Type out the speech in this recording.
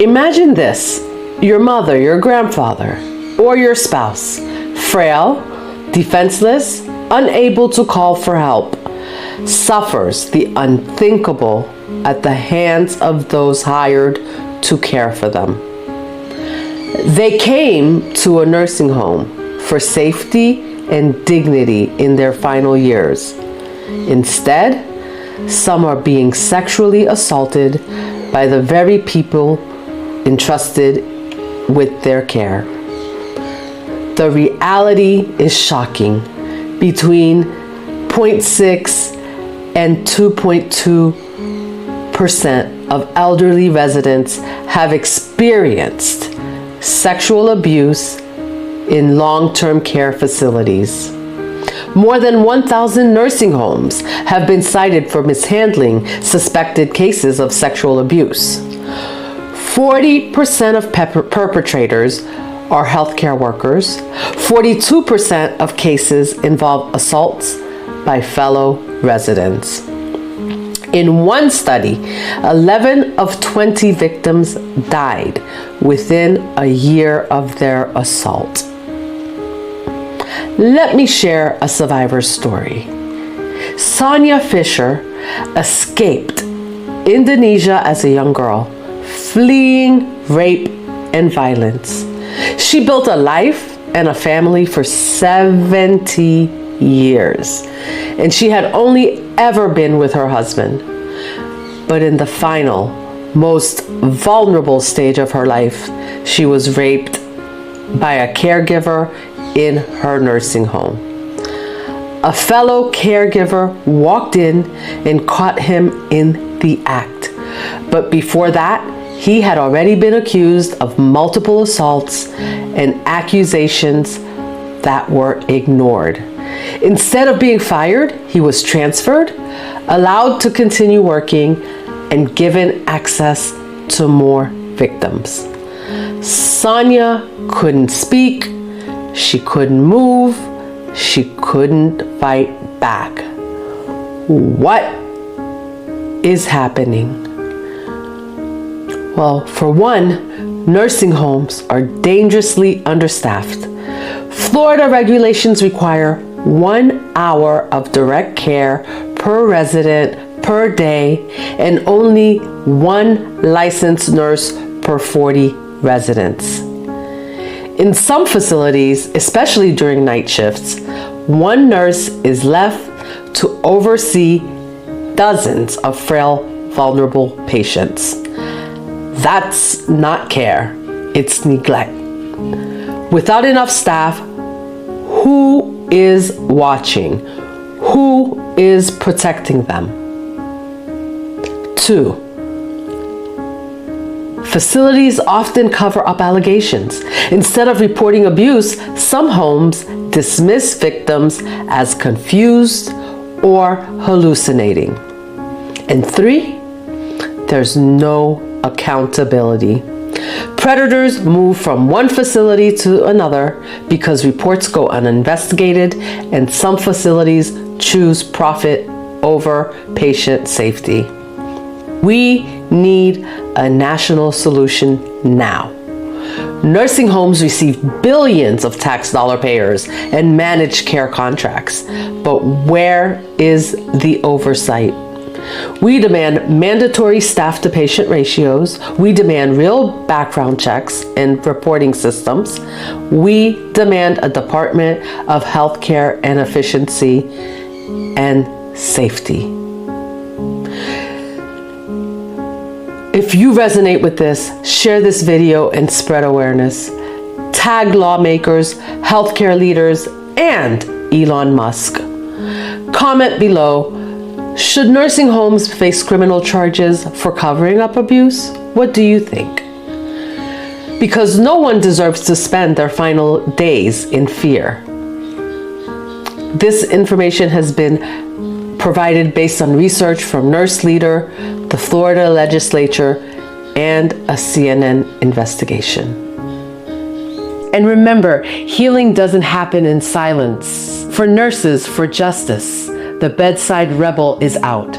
Imagine this: your mother, your grandfather, or your spouse, frail, defenseless, unable to call for help, suffers the unthinkable at the hands of those hired to care for them. They came to a nursing home for safety and dignity in their final years. Instead, some are being sexually assaulted by the very people entrusted with their care. The reality is shocking. Between 0.6 and 2.2% of elderly residents have experienced sexual abuse in long-term care facilities. More than 1,000 nursing homes have been cited for mishandling suspected cases of sexual abuse. 40% of perpetrators are healthcare workers. 42% of cases involve assaults by fellow residents. In one study, 11 of 20 victims died within a year of their assault. Let me share a survivor's story. Sonia Fiser escaped Indonesia as a young girl, fleeing rape and violence. She built a life and a family for 70 years, and she had only ever been with her husband. But in the final, most vulnerable stage of her life, she was raped by a caregiver in her nursing home. A fellow caregiver walked in and caught him in the act. But before that, he had already been accused of multiple assaults and accusations that were ignored. Instead of being fired, he was transferred, allowed to continue working, and given access to more victims. Sonia couldn't speak, she couldn't move, she couldn't fight back. What is happening? Well, for one, nursing homes are dangerously understaffed. Florida regulations require 1 hour of direct care per resident per day and only 1 licensed nurse per 40 residents. In some facilities, especially during night shifts, 1 nurse is left to oversee dozens of frail, vulnerable patients. That's not care, it's neglect. Without enough staff, who is watching? Who is protecting them? 2, facilities often cover up allegations. Instead of reporting abuse, some homes dismiss victims as confused or hallucinating. And 3, there's no accountability. Predators move from one facility to another because reports go uninvestigated, and some facilities choose profit over patient safety. We need a national solution now. Nursing homes receive billions of tax dollar payers and managed care contracts, but where is the oversight? We demand mandatory staff-to-patient ratios. We demand real background checks and reporting systems. We demand a Department of Healthcare and Efficiency and Safety. If you resonate with this, share this video and spread awareness. Tag lawmakers, healthcare leaders, and Elon Musk. Comment below. Should nursing homes face criminal charges for covering up abuse? What do you think? Because no one deserves to spend their final days in fear. This information has been provided based on research from Nurse Leader, the Florida legislature, and a CNN investigation. And remember, healing doesn't happen in silence. For nurses, for justice, the bedside rebel is out.